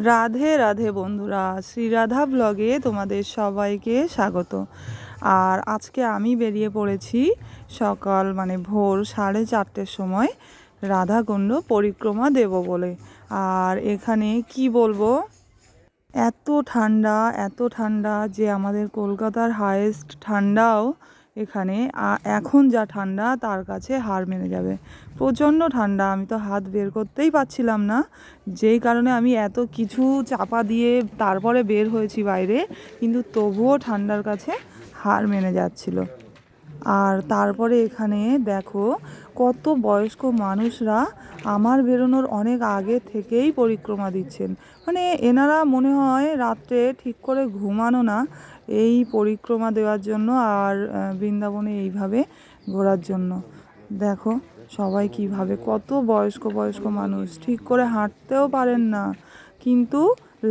রাধে রাধে বন্ধুরা, শ্রীরাধা ব্লগে তোমাদের সবাইকে স্বাগত। আর আজকে আমি বেরিয়ে পড়েছি সকাল ভোর 4:30-র সময় রাধাকুণ্ড পরিক্রমা দেব বলে। আর এখানে কি বলবো, এত ঠান্ডা যে আমাদের কলকাতার হাইয়েস্ট ঠান্ডাও এখানে এখন যা ঠান্ডা তার কাছে হার মেনে যাবে। প্রচণ্ড ঠান্ডা, আমি তো হাত বের করতেই পারছিলাম না, যেই কারণে আমি এত কিছু চাপা দিয়ে তারপরে বের হয়েছি বাইরে, কিন্তু তবুও ঠান্ডার কাছে হার মেনে যাচ্ছিল। আর তারপরে এখানে দেখো কত বয়স্ক মানুষরা আমার বেরোনোর অনেক আগে থেকেই পরিক্রমা দিচ্ছেন। এনারা মনে হয় রাত্রে ঠিক করে ঘুমানো না, এই পরিক্রমা দেওয়ার জন্য আর বৃন্দাবনে এইভাবে ঘোরার জন্য। দেখো সবাই কিভাবে, কত বয়স্ক বয়স্ক মানুষ ঠিক করে হাঁটতেও পারেন না, কিন্তু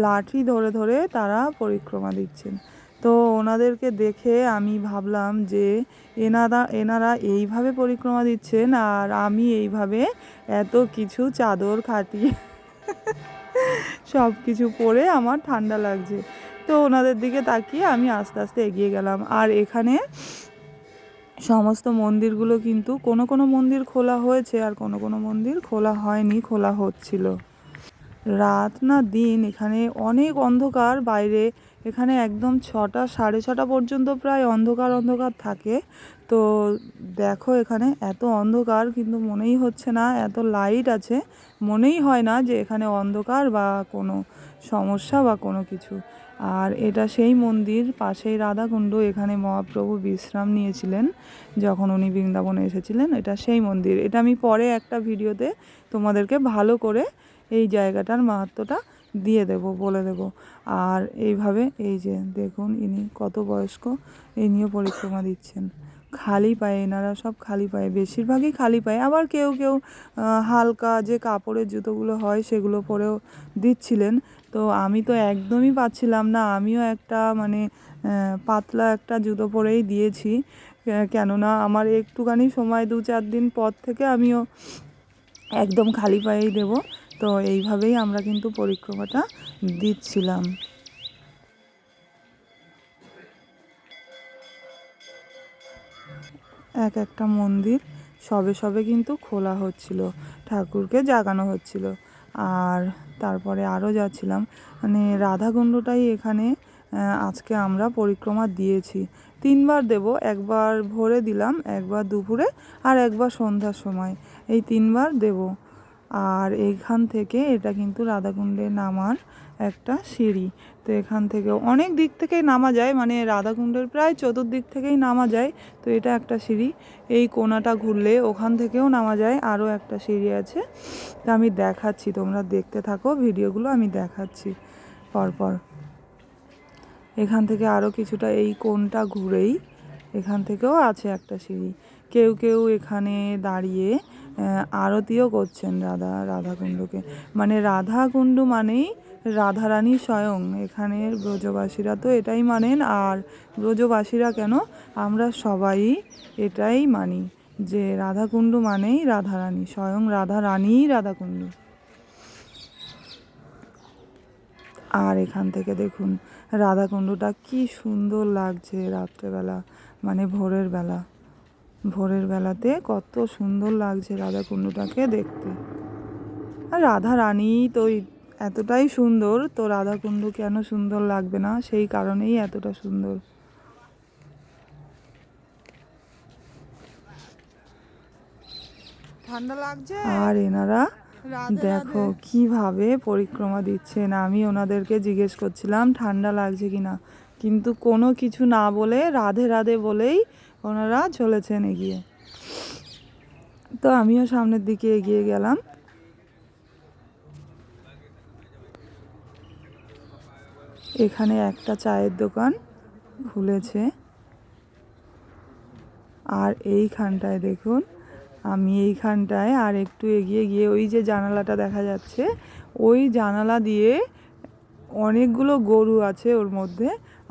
লাঠি ধরে ধরে তারা পরিক্রমা দিচ্ছেন। তো ওনাদেরকে দেখে আমি ভাবলাম যে এনারা এইভাবে পরিক্রমা দিচ্ছেন আর আমি এইভাবে এত কিছু চাদর খাটিয়ে সব কিছু পরে আমার ঠান্ডা লাগছে। তো ওনাদের দিকে তাকিয়ে আমি আস্তে আস্তে এগিয়ে গেলাম। আর এখানে সমস্ত মন্দিরগুলো কিন্তু কোনো কোনো মন্দির খোলা হয়েছে আর কোনো কোনো মন্দির খোলা হয়নি, খোলা হচ্ছিল। রাত না দিন এখানে অনেক অন্ধকার বাইরে, এখানে একদম 6টা 6:30 পর্যন্ত প্রায় অন্ধকার অন্ধকার থাকে। তো দেখো এখানে এত অন্ধকার, কিন্তু মনেই হচ্ছে না এত লাইট আছে, মনেই হয় না যে এখানে অন্ধকার বা কোনো সমস্যা বা কোনো কিছু। আর এটা সেই মন্দির, পাশেই রাধাকুণ্ড, এখানে মহাপ্রভু বিশ্রাম নিয়েছিলেন যখন উনি বৃন্দাবনে এসেছিলেন। এটা সেই মন্দির, এটা আমি পরে একটা ভিডিওতে তোমাদেরকে ভালো করে এই জায়গাটার মাহাত্ম্যটা দিয়ে বলে দেব। আর এইভাবে এই যে দেখুন ইনি কত বয়স্ক, ইনিও পরিক্রমা দিচ্ছেন খালি পায়ে। এনারা সব খালি পায়ে, বেশিরভাগই খালি পায়ে, আবার কেউ কেউ হালকা যে কাপড়ের জুতোগুলো হয় সেগুলো পরেও দিচ্ছিলেন। তো আমি তো একদমই পাচ্ছিলাম না, আমিও একটা পাতলা একটা জুতো পরেই দিয়েছি, কেননা আমার একটুখানি সময় 2-4 দিন পর থেকে আমিও একদম খালি পায়েই দেব। তো এইভাবেই আমরা কিন্তু পরিক্রমাটা দিচ্ছিলাম। এক একটা মন্দির সবে সবে কিন্তু খোলা হচ্ছিল, ঠাকুরকে জাগানো হচ্ছিল। আর তারপরে আরও যাচ্ছিলাম, রাধাকুণ্ডটাই এখানে আজকে আমরা পরিক্রমা দিয়েছি 3বার দেব। একবার ভোরে দিলাম, একবার দুপুরে, আর একবার সন্ধ্যার সময়, এই 3বার দেব। আর এইখান থেকে এটা কিন্তু রাধাকুণ্ডে নামার একটা সিঁড়ি। তো এখান থেকে অনেক দিক থেকেই নামা যায়, রাধাকুণ্ডের প্রায় চতুর্দিক থেকেই নামা যায়। তো এটা একটা সিঁড়ি, এই কোণাটা ঘুরলে ওখান থেকেও নামা যায়, আরও একটা সিঁড়ি আছে। তা আমি দেখাচ্ছি, তোমরা দেখতে থাকো ভিডিওগুলো, আমি দেখাচ্ছি পরপর। এখান থেকে আরও কিছুটা এই কোণটা ঘুরেই এখান থেকেও আছে একটা সিঁড়ি। কেউ কেউ এখানে দাঁড়িয়ে আরতিও করছেন রাধাকুণ্ডকে। রাধাকুণ্ড মানেই রাধারানী স্বয়ং, এখানের ব্রজবাসীরা তো এটাই মানেন। আর ব্রজবাসীরা কেন, আমরা সবাই এটাই মানি যে রাধাকুণ্ড মানেই রাধারানী, স্বয়ং রাধারানীই রাধাকুণ্ড। আর এখান থেকে দেখুন রাধাকুণ্ডটা কি সুন্দর লাগছে রাত্রেবেলা, ভোরের বেলাতে কত সুন্দর লাগছে রাধাকুণ্ডটাকে দেখতে। আর রাধারানী তো এতটাই সুন্দর, তো রাধাকুণ্ড কেন সুন্দর লাগবে না, সেই কারণেই এতটা সুন্দর। ঠান্ডা লাগছে। আর এনারা দেখো কিভাবে পরিক্রমা দিচ্ছেন, আমি ওনাদেরকে জিজ্ঞেস করছিলাম ঠান্ডা লাগছে কিনা, কিন্তু কোনো কিছু না বলে রাধে রাধে বলেই ওনারা চলেছেন এগিয়ে। তো আমিও সামনের দিকে এগিয়ে গেলাম। এখানে একটা চায়ের দোকান খুলেছে, আর এইখানটায় দেখুন, আমি এইখানটায় আর একটু এগিয়ে গিয়ে ওই যে জানালাটা দেখা যাচ্ছে, ওই জানালা দিয়ে অনেকগুলো গরু আছে ওর মধ্যে,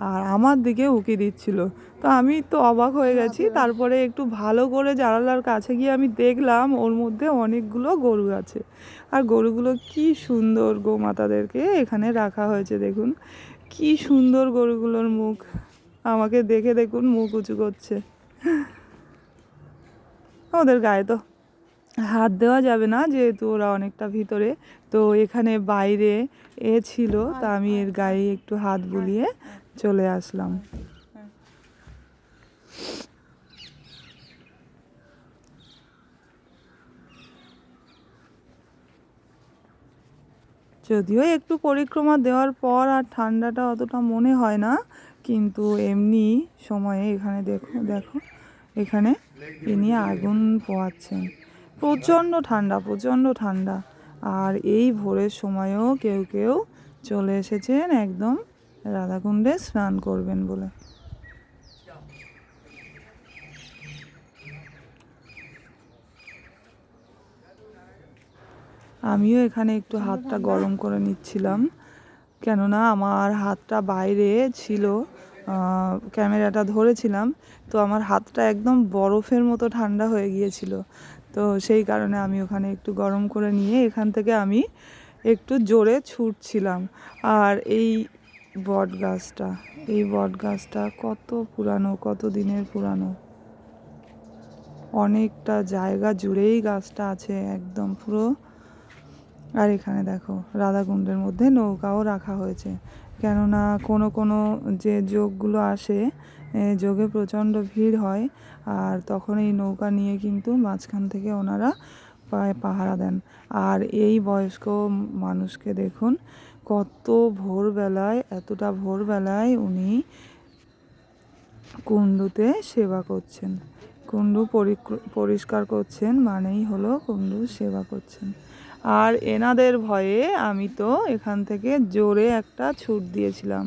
আর আমার দিকে উকি দিচ্ছিল। তো আমি তো অবাক হয়ে গেছি। তারপরে একটু ভালো করে জানালার কাছে গিয়ে আমি দেখলাম ওর মধ্যে অনেকগুলো গরু আছে। আর গরুগুলো কি সুন্দর, গোমাতাদেরকে এখানে রাখা হয়েছে। দেখুন কি সুন্দর গরুগুলোর মুখ, আমাকে দেখে দেখুন মুখ উঁচু করছে। ওদের গায়ে তো হাত দেওয়া যাবে না, যেহেতু ওরা অনেকটা ভিতরে। তো এখানে বাইরে ছিল, তা আমি এর গায়ে একটু হাত বুলিয়ে চলে আসলাম। যদিও একটু পরিক্রমা দেওয়ার পর আর ঠান্ডাটা অতটা মনে হয় না, কিন্তু এমনি সময়ে এখানে দেখো দেখো এখানে ইনি আগুন পোয়াচ্ছেন। প্রচণ্ড ঠান্ডা, প্রচণ্ড ঠান্ডা। আর এই ভোরের সময়ও কেউ কেউ চলে এসেছেন একদম রাধাকুণ্ডে স্নান করবেন বলে। আমিও এখানে একটু হাতটা গরম করে নিচ্ছিলাম, কেননা আমার হাতটা বাইরে ছিল, ক্যামেরাটা ধরেছিলাম, তো আমার হাতটা একদম বরফের মতো ঠান্ডা হয়ে গিয়েছিল। তো সেই কারণে আমি ওখানে একটু গরম করে নিয়ে এখান থেকে আমি একটু জোরে ছুটছিলাম। আর এই বট গাছটা, এই বট গাছটা কত পুরানো, কত দিনের পুরানো, অনেকটা জায়গা জুড়েই গাছটা আছে একদম পুরো। আর এখানে দেখো রাধাকুণ্ডের মধ্যে নৌকাও রাখা হয়েছে, কেননা কোনো কোনো যে যোগগুলো আসে, যোগে প্রচণ্ড ভিড় হয়, আর তখন এই নৌকা নিয়ে কিন্তু মাঝখান থেকে ওনারা পাহারা দেন। আর এই বয়স্ক মানুষকে দেখুন কত ভোরবেলায়, এতটা ভোরবেলায় উনি কুণ্ডুতে সেবা করছেন। কুণ্ডু পরিষ্কার করছেন মানেই হলো কুণ্ডু সেবা করছেন। আর এনাদের ভয়ে আমি তো এখান থেকে জোরে একটা ছুট দিয়েছিলাম,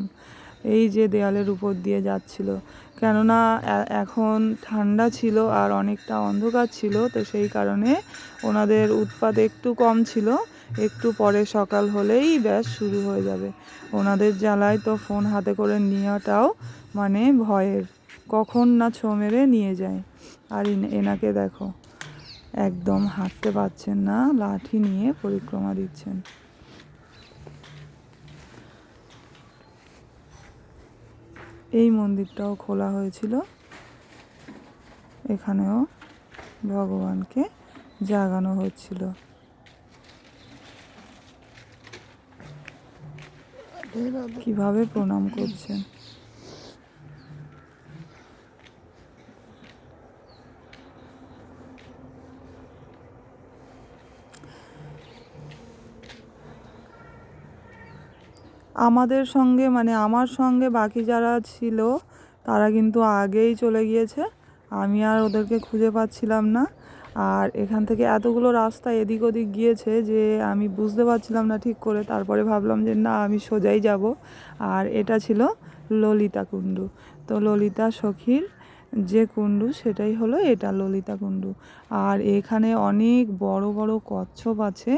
এই যে দেয়ালের উপর দিয়ে যাচ্ছিল, কেননা এখন ঠান্ডা ছিল আর অনেকটা অন্ধকার ছিল, তো সেই কারণে ওনাদের উৎপাত একটু কম ছিল। একটু পরে সকাল হলেই ব্যাস শুরু হয়ে যাবে। ওনাদের জ্বালায় তো ফোন হাতে করে নেওয়াটাও মানে ভয়ের, কখন না ছো মেরে নিয়ে যায়। আর এনাকে দেখো একদম হাঁটতে পারছেন না, লাঠি নিয়ে পরিক্রমা দিচ্ছেন। এই মন্দিরটাও খোলা হয়েছিল, এখানেও ভগবানকে জাগানো হচ্ছিল। কিভাবে প্রণাম করছেন। আমাদের সঙ্গে মানে আমার সঙ্গে বাকি যারা ছিল তারা কিন্তু আগেই চলে গিয়েছে, আমি আর ওদেরকে খুঁজে পাচ্ছিলাম না। আর এখান থেকে এতগুলো রাস্তা এদিক ওদিক গিয়েছে যে আমি বুঝতে পারছিলাম না ঠিক করে। তারপরে ভাবলাম যে না, আমি সোজাই যাব। আর এটা ছিল ললিতা কুণ্ডু। তো ললিতা সখীর যে কুণ্ডু সেটাই হলো এটা, ললিতা কুণ্ডু। আর এখানে অনেক বড় বড় কচ্ছপ আছে,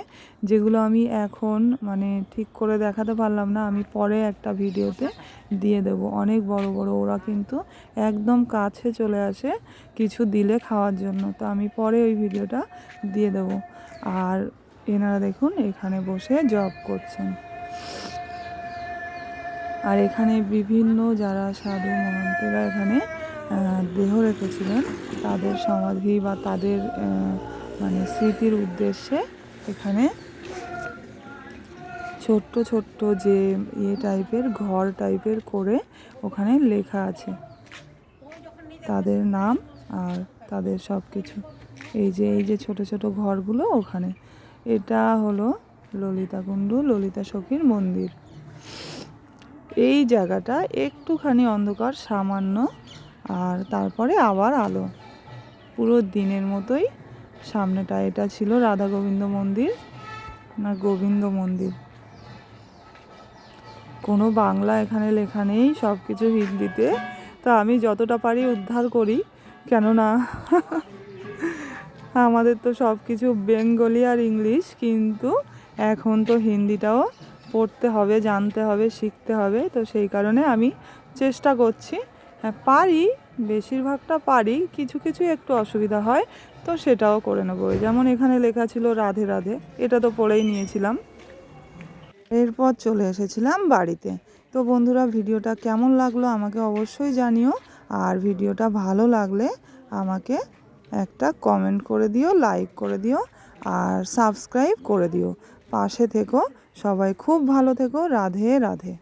যেগুলো আমি এখন মানে ঠিক করে দেখাতে পারলাম না, আমি পরে একটা ভিডিওতে দিয়ে দেব। অনেক বড় বড়, ওরা কিন্তু একদম কাছে চলে আসে কিছু দিলে খাওয়ার জন্য, তো আমি পরে ওই ভিডিওটা দিয়ে দেব। আর এনারা দেখুন এখানে বসে জব করছেন। আর এখানে বিভিন্ন যারা সাধু মহন্তরা এখানে দেহ রেখেছিলেন, তাদের সমাধি বা তাদের মানে স্মৃতির উদ্দেশ্যে এখানে ছোট্ট ছোট্ট যে টাইপের ঘর টাইপের করে ওখানে লেখা আছে তাদের নাম আর তাদের সব কিছু। এই যে ছোট ছোট ঘরগুলো ওখানে, এটা হলো ললিতা কুণ্ডু, ললিতা সখীর মন্দির। এই জায়গাটা একটুখানি অন্ধকার সামান্য, আর তারপরে আবার আলো, পুরো দিনের মতোই। সামনেটা এটা ছিল রাধা গোবিন্দ মন্দির না গোবিন্দ মন্দির, কোনো বাংলা এখানে লেখা নেই, সব কিছু হিন্দিতে। তো আমি যতটা পারি উদ্ধার করি, কেননা আমাদের তো সব কিছু বেঙ্গলি আর ইংলিশ, কিন্তু এখন তো হিন্দিটাও পড়তে হবে, জানতে হবে, শিখতে হবে। তো সেই কারণে আমি চেষ্টা করছি। হ্যাঁ, পারি, বেশিরভাগটা পারি, কিছু কিছু একটু অসুবিধা হয়, তো সেটাও করে নেবো। যেমন এখানে লেখা ছিল রাধে রাধে, এটা তো পড়েই নিয়েছিলাম। এরপর চলে এসেছিলাম বাড়িতে। তো বন্ধুরা, ভিডিওটা কেমন লাগলো আমাকে অবশ্যই জানিও। আর ভিডিওটা ভালো লাগলে আমাকে একটা কমেন্ট করে দিও, লাইক করে দিও, আর সাবস্ক্রাইব করে দিও। পাশে থেকো, সবাই খুব ভালো থেকো। রাধে রাধে।